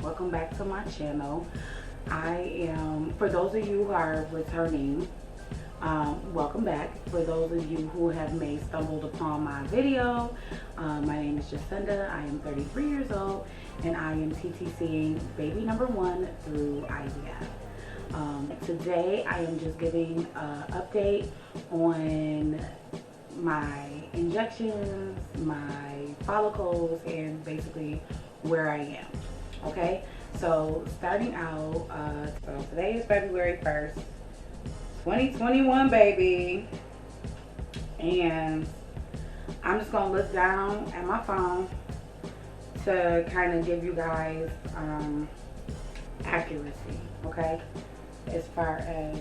Welcome back to my channel. For those of you who are returning, welcome back. For those of you who have may stumbled upon my video, my name is Jacinda. I am 33 years old and I am TTCing baby number 1 through IVF. Today I am just giving an update on my injections, my follicles, and basically where I am. Okay, so starting out, so today is February 1st, 2021, baby, and I'm just gonna look down at my phone to kind of give you guys accuracy, okay, as far as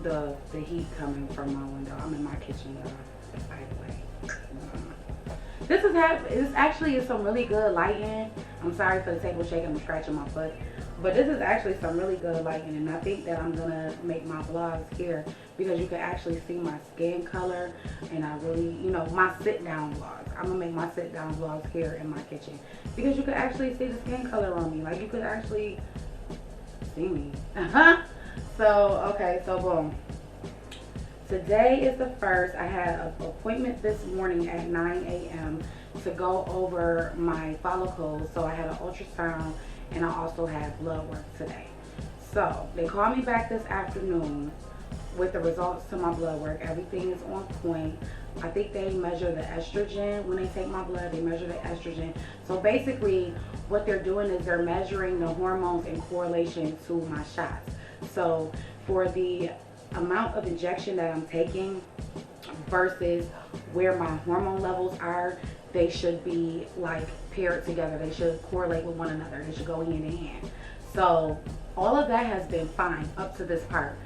the heat coming from my window. I'm in my kitchen, by the way. This actually is some really good lighting. I'm sorry for the table shaking, I'm scratching my foot. But this is actually some really good lighting, and I think that I'm gonna make my vlogs here because you can actually see my skin color, and I really, my sit down vlogs. I'm gonna make my sit down vlogs here in my kitchen because you can actually see the skin color on me. Like, you could actually see me. So, okay, so boom. Today is the 1st. I had an appointment this morning at 9 a.m. to go over my follicles. So I had an ultrasound and I also had blood work today. So they called me back this afternoon with the results to my blood work. Everything is on point. I think they measure the estrogen. When they take my blood, they measure the estrogen. So basically what they're doing is they're measuring the hormones in correlation to my shots. So for the amount of injection that I'm taking versus where my hormone levels are, they should be like paired together. They should correlate with one another. They should go hand in hand. So all of that has been fine up to this part.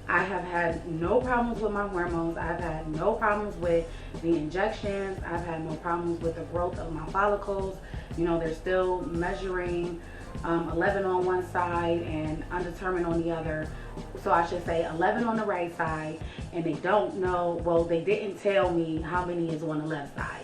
I have had no problems with my hormones. I've had no problems with the injections. I've had no problems with the growth of my follicles. They're still measuring 11 on one side and undetermined on the other. So I should say 11 on the right side, and they don't know, well, they didn't tell me how many is on the left side.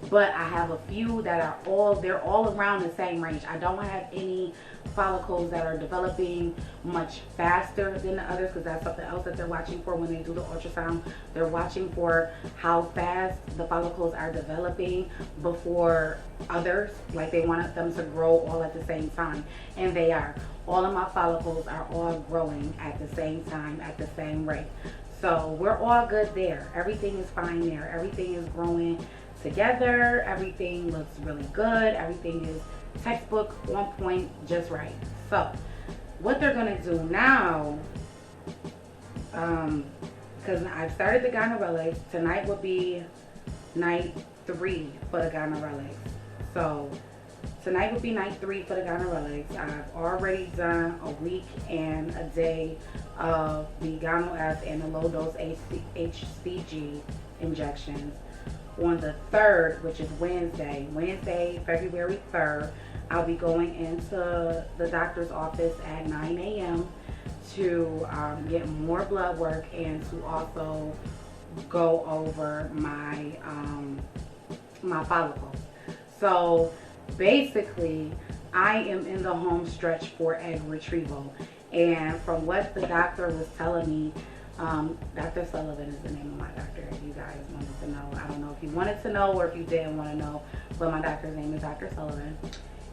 But I have a few that are they're all around the same range. I don't have any follicles that are developing much faster than the others, because that's something else that they're watching for when they do the ultrasound. They're watching for how fast the follicles are developing before others. Like, they want them to grow all at the same time, and they are. All of my follicles are all growing at the same time, at the same rate. So we're all good there. Everything is fine there. Everything is growing together. Everything looks really good. Everything is textbook, on point, just right. So what they're gonna do now, because I've started the gynerelics, tonight will be night 3 for the gynerelics. So tonight will be night 3 for the gynerelics. I've already done a week and a day of the Gyno-F and the low dose HCG injections. On the 3rd, which is Wednesday, February 3rd, I'll be going into the doctor's office at 9 a.m. to get more blood work and to also go over my my follicles. So basically, I am in the home stretch for egg retrieval, and from what the doctor was telling me, Dr. Sullivan is the name of my doctor, if you guys wanted to know. I don't know if you wanted to know or if you didn't want to know, but my doctor's name is Dr. Sullivan.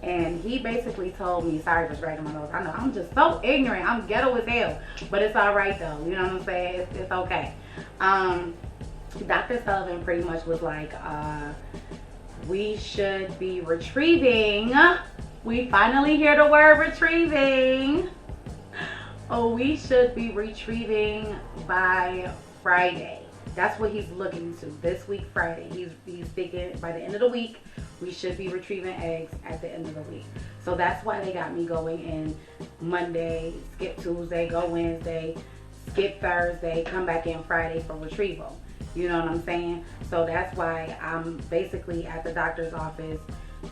And he basically told me, sorry for striking my nose, I know, I'm just so ignorant, I'm ghetto as hell, but it's all right though, you know what I'm saying, it's okay. Dr. Sullivan pretty much was like, we should be retrieving, we finally hear the word retrieving. Oh, we should be retrieving by Friday. That's what he's looking to, this week, Friday. He's thinking by the end of the week, we should be retrieving eggs at the end of the week. So that's why they got me going in Monday, skip Tuesday, go Wednesday, skip Thursday, come back in Friday for retrieval. You know what I'm saying? So that's why I'm basically at the doctor's office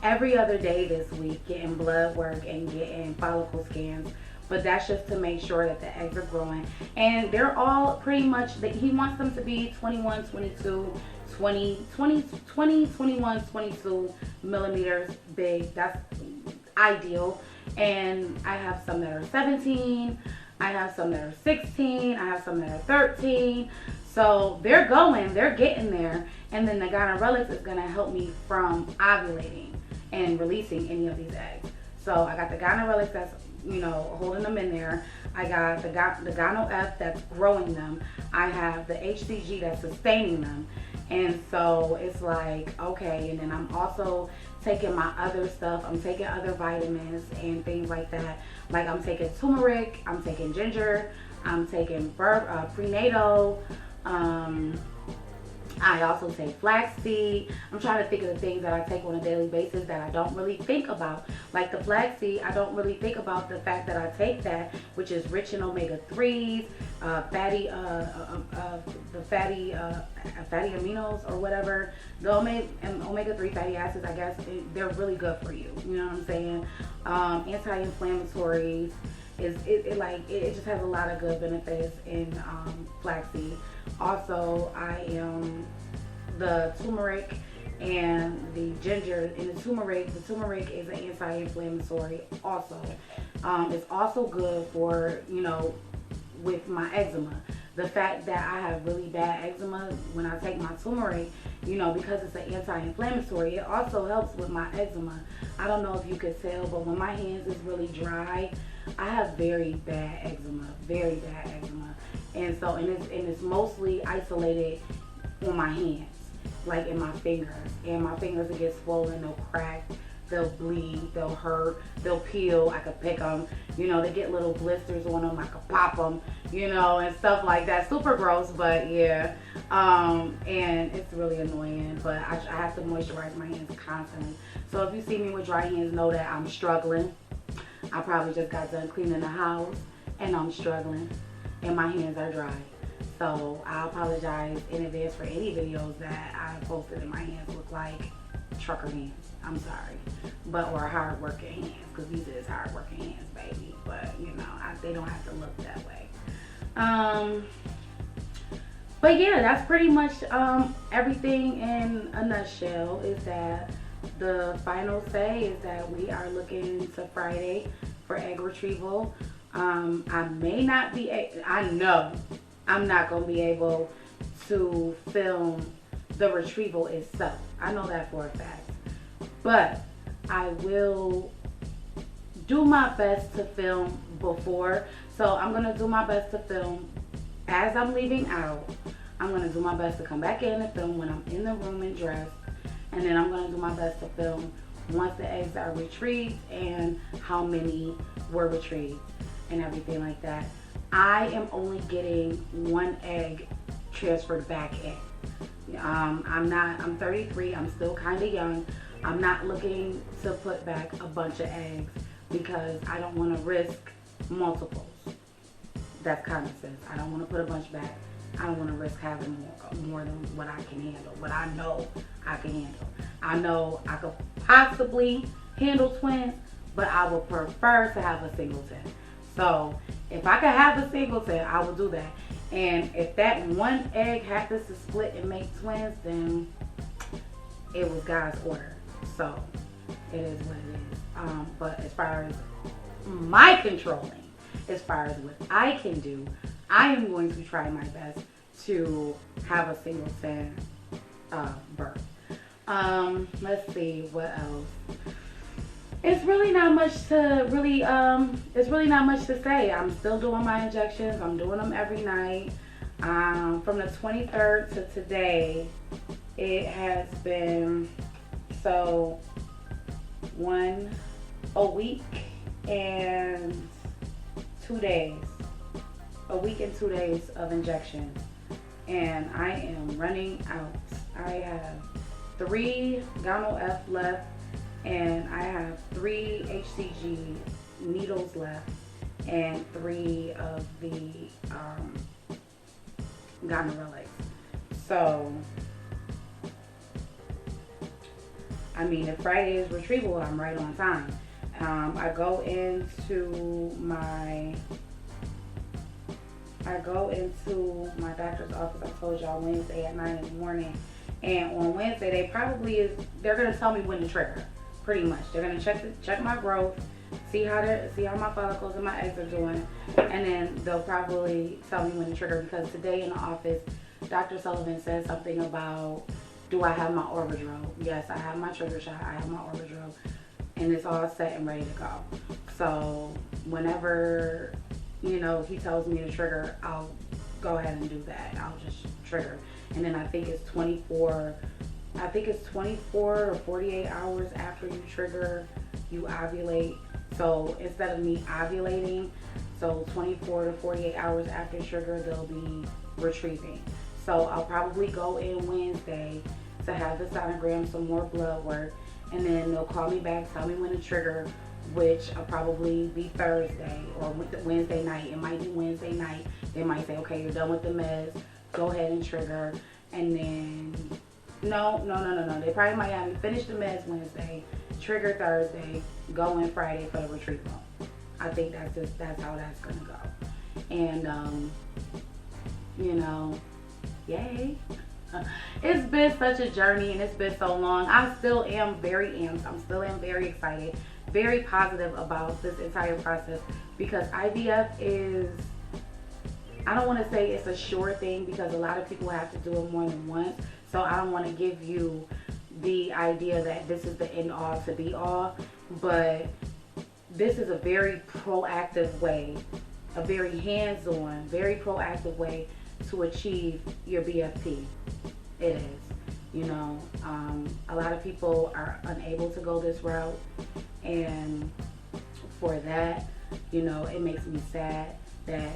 every other day this week, getting blood work and getting follicle scans. But that's just to make sure that the eggs are growing. And they're all pretty much, he wants them to be 21, 22, 20, 21, 22 millimeters big. That's ideal. And I have some that are 17, I have some that are 16, I have some that are 13. So they're getting there. And then the Gynorelics is going to help me from ovulating and releasing any of these eggs. So I got the Gynorelics that's, holding them in there. I got the Gyno F that's growing them. I have the HCG that's sustaining them. And so it's like, okay. And then I'm also taking my other stuff. I'm taking other vitamins and things like that. Like I'm taking turmeric, I'm taking ginger, I'm taking prenatal. I also take flaxseed. I'm trying to think of the things that I take on a daily basis that I don't really think about. Like the flaxseed, I don't really think about the fact that I take that, which is rich in omega-3s, fatty aminos or whatever. The omega-3 fatty acids, I guess, they're really good for you. You know what I'm saying? Anti-inflammatories. It just has a lot of good benefits in flaxseed. Also, I am the turmeric and the ginger. And the turmeric is an anti-inflammatory also. It's also good for, with my eczema. The fact that I have really bad eczema, when I take my turmeric, because it's an anti-inflammatory, it also helps with my eczema. I don't know if you could tell, but when my hands is really dry, I have very bad eczema. And so, and it's mostly isolated on my hands, like in my fingers. And my fingers will get swollen, they'll crack, they'll bleed, they'll hurt, they'll peel. I could pick them, they get little blisters on them. I could pop them, and stuff like that. Super gross, but yeah. And it's really annoying, but I have to moisturize my hands constantly. So if you see me with dry hands, know that I'm struggling. I probably just got done cleaning the house and I'm struggling and my hands are dry. So I apologize in advance for any videos that I posted and my hands look like trucker hands. I'm sorry. Or hard working hands, because these is hard working hands, baby. But they don't have to look that way. But yeah, that's pretty much everything in a nutshell. Is that the final say is that we are looking to Friday for egg retrieval. I may not be, I know I'm not going to be able to film the retrieval itself. I know that for a fact. But I will do my best to film before. So I'm going to do my best to film as I'm leaving out. I'm going to do my best to come back in and film when I'm in the room and dressed. And then I'm going to do my best to film once the eggs are retrieved and how many were retrieved and everything like that. I am only getting one egg transferred back in. I'm 33. I'm still kind of young. I'm not looking to put back a bunch of eggs because I don't want to risk multiples. That's common sense. I don't want to put a bunch back. I don't want to risk having more than what I can handle, what I know I can handle. I know I could possibly handle twins, but I would prefer to have a singleton. So if I could have a singleton, I would do that. And if that one egg happens to split and make twins, then it was God's order. So it is what it is. But as far as my controlling, as far as what I can do, I am going to try my best to have a singleton birth. Let's see what else. It's really not much to say. I'm still doing my injections. I'm doing them every night. From the 23rd to today, it has been a week and 2 days. A week and 2 days of injections. And I am running out. I have 3 Gyno F left. And I have 3 HCG needles left and 3 of the Gynorelics. So, I mean, if Friday is retrieval, I'm right on time. I go into my doctor's office. I told y'all Wednesday at 9 in the morning. And on Wednesday, they're going to tell me when to trigger. pretty much. They're gonna check my growth, see how my follicles and my eggs are doing, and then they'll probably tell me when to trigger. Because today in the office, Dr. Sullivan said something about, do I have my Orbidrol? Yes, I have my trigger shot. I have my Orbidrol, and it's all set and ready to go. So whenever he tells me to trigger, I'll go ahead and do that. I'll just trigger, and then I think it's 24 or 48 hours after you trigger, you ovulate. So instead of me ovulating, so 24 to 48 hours after trigger, they'll be retrieving. So I'll probably go in Wednesday to have the sonogram, some more blood work, and then they'll call me back, tell me when to trigger, which will probably be Thursday or Wednesday night. It might be Wednesday night. They might say, okay, you're done with the meds, go ahead and trigger. And then, no. They probably might have me finish the meds Wednesday, trigger Thursday, go in Friday for the retrieval. I think that's how that's gonna go. And yay. It's been such a journey and it's been so long. I still am very amped. I'm still very excited, very positive about this entire process, because IVF is, I don't want to say it's a sure thing, because a lot of people have to do it more than once. So I don't want to give you the idea that this is the end all to be all, but this is a very proactive way, a very hands-on, very proactive way to achieve your BFP. It is. A lot of people are unable to go this route, and for that, it makes me sad that,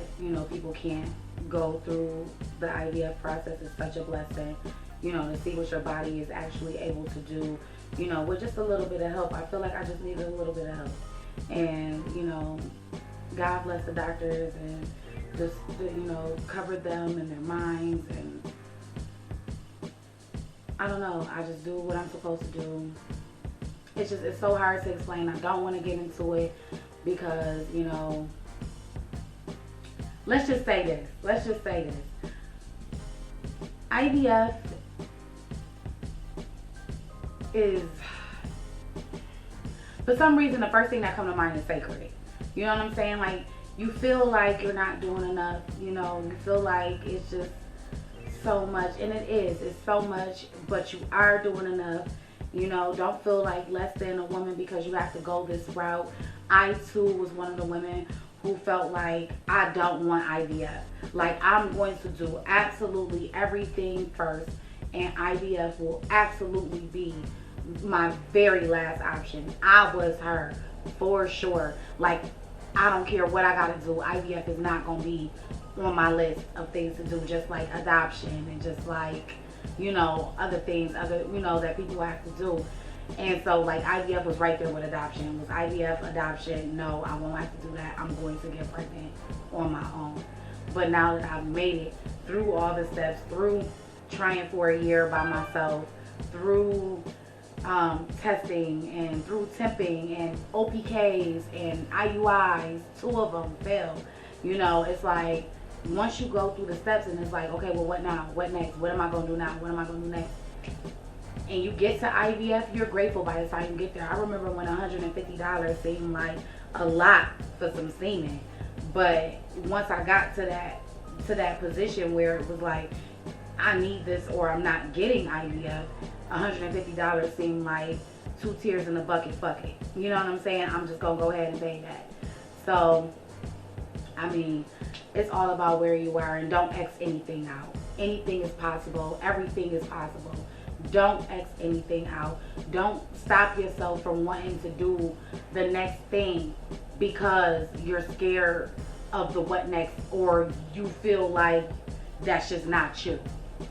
people can't go through the IVF process. Is such a blessing, to see what your body is actually able to do, with just a little bit of help. I feel like I just needed a little bit of help. And, God bless the doctors, and just, cover them and their minds. And I don't know, I just do what I'm supposed to do. It's so hard to explain. I don't want to get into it because, let's just say this. IVF is, for some reason, the first thing that comes to mind is sacred. You know what I'm saying? Like, you feel like you're not doing enough, you feel like it's just so much, and it's so much, but you are doing enough. Don't feel like less than a woman because you have to go this route. I too was one of the women who felt like, I don't want IVF. Like, I'm going to do absolutely everything first, and IVF will absolutely be my very last option. I was her for sure. Like, I don't care what I gotta do, IVF is not gonna be on my list of things to do, just like adoption and just like, other things, that people have to do. And so, like, IVF was right there with adoption. It was IVF, adoption, no, I won't have to do that. I'm going to get pregnant on my own. But now that I've made it through all the steps, through trying for a year by myself, through testing and through temping and OPKs and IUIs, 2 of them failed. It's like, once you go through the steps and it's like, okay, well, what now? What next? What am I going to do now? What am I going to do next? And you get to IVF, you're grateful by the time you get there. I remember when $150 seemed like a lot for some semen. But once I got to that position where it was like, I need this or I'm not getting IVF, $150 seemed like 2 tears in the bucket. Fuck it. You know what I'm saying? I'm just going to go ahead and pay that. So, I mean, it's all about where you are, and don't X anything out. Anything is possible. Everything is possible. Don't X anything out. Don't stop yourself from wanting to do the next thing because you're scared of the what next, or you feel like that's just not you.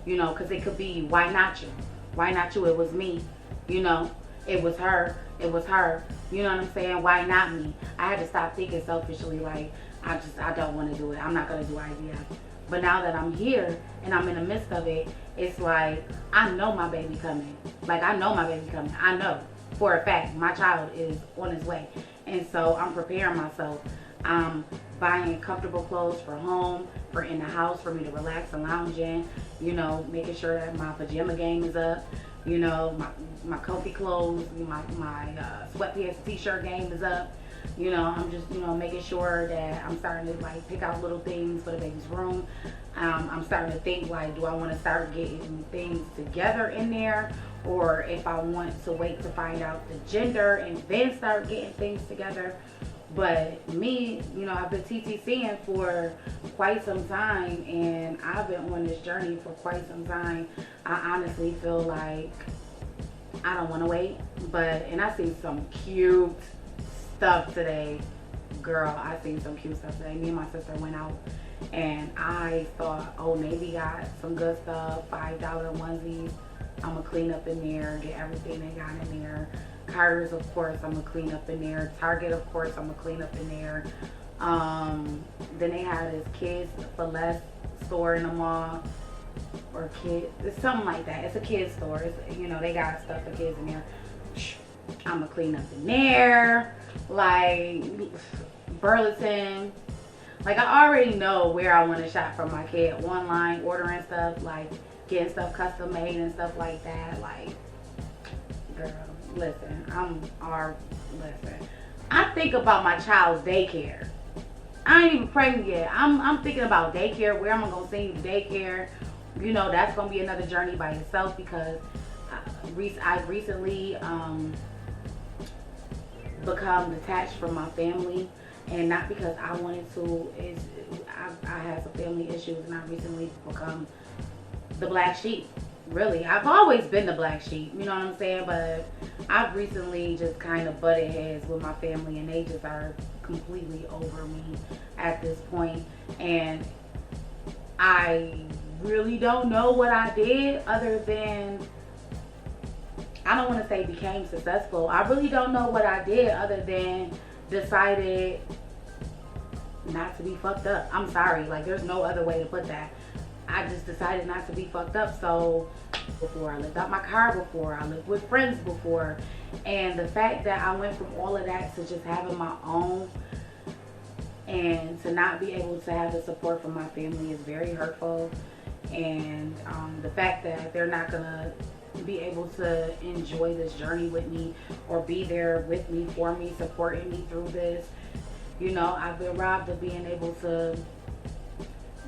Because it could be, why not you? Why not you? It was me. It was her. It was her. You know what I'm saying? Why not me? I had to stop thinking selfishly, like, I don't want to do it. I'm not going to do IVF. But now that I'm here and I'm in the midst of it, it's like, I know my baby coming. Like, I know my baby coming. I know for a fact my child is on his way. And so I'm preparing myself. I'm buying comfortable clothes for home, for in the house, for me to relax and lounge in. Making sure that my pajama game is up. You know, my comfy clothes, my sweatpants, t-shirt game is up. You know, I'm just, you know, making sure that I'm starting to like pick out little things for the baby's room. I'm starting to think like, do I want to start getting things together in there, or if I want to wait to find out the gender and then start getting things together. But me, you know, I've been TTCing for quite some time, and I've been on this journey for quite some time. I honestly feel like I don't want to wait. And I see some cute stuff today. Girl, I seen some cute stuff today. Me and my sister went out, and I thought, Old Navy got some good stuff, $5 onesies. I'm going to clean up in there, get everything they got in there. Carter's, of course, I'm going to clean up in there. Target, of course, I'm going to clean up in there. Then they had this kids for less store in the mall, or kids, it's something like that. It's a kids store. It's, you know, they got stuff for kids in there. I'm going to clean up in there. Like, Burlington. Like, I already know where I want to shop for my kid. Online, ordering stuff, like getting stuff custom made and stuff like that. Like, girl, listen, listen. I think about my child's daycare. I ain't even pregnant yet. I'm thinking about daycare, where I'm going to send you to daycare. You know, that's going to be another journey by itself, because I've recently become detached from my family, and not because I wanted to. I had some family issues, and I recently become the black sheep. Really, I've always been the black sheep, you know what I'm saying? But I've recently just kind of butted heads with my family, and they just are completely over me at this point. And I really don't know what I did, other than, I don't want to say became successful. I really don't know what I did other than decided not to be fucked up. I'm sorry, like, there's no other way to put that. I just decided not to be fucked up. So before, I lived out my car before, I lived with friends before, and the fact that I went from all of that to just having my own, and to not be able to have the support from my family is very hurtful. And the fact that they're not gonna be able to enjoy this journey with me, or be there with me, for me, supporting me through this, you know, I've been robbed of being able to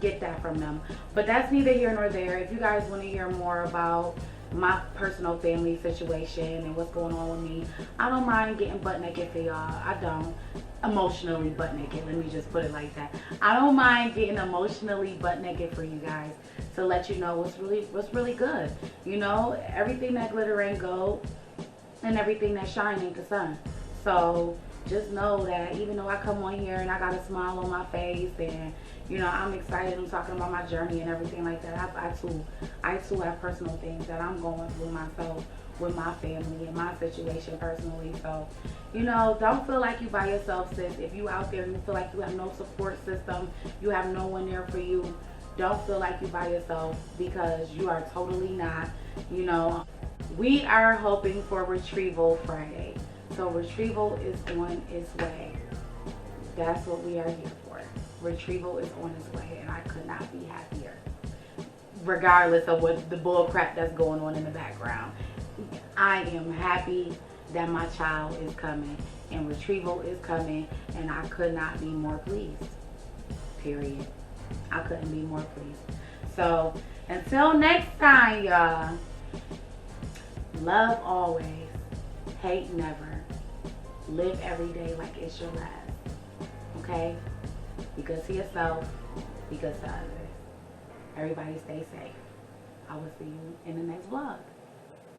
get that from them. But that's neither here nor there. If you guys want to hear more about my personal family situation and what's going on with me, I don't mind getting butt naked for y'all. I don't. Emotionally butt naked, let me just put it like that. I don't mind getting emotionally butt naked for you guys, to let you know what's really good. You know, everything that glitter ain't gold, and everything that shine ain't the sun. So just know that even though I come on here and I got a smile on my face, and you know, I'm excited, I'm talking about my journey and everything like that, I too have personal things that I'm going through myself, with my family and my situation personally. So, you know, don't feel like you by yourself, sis. If you out there and you feel like you have no support system, you have no one there for you, don't feel like you by yourself, because you are totally not. You know, we are hoping for Retrieval Friday. So Retrieval is on its way. That's what we are here for. Retrieval is on its way, and I could not be happier, regardless of what the bull crap that's going on in the background. I am happy that my child is coming, and Retrieval is coming, and I could not be more pleased. Period. I couldn't be more pleased. So until next time, y'all, love always, hate never, live every day like it's your last. Okay? Be good to yourself, be good to others. Everybody stay safe. I will see you in the next vlog.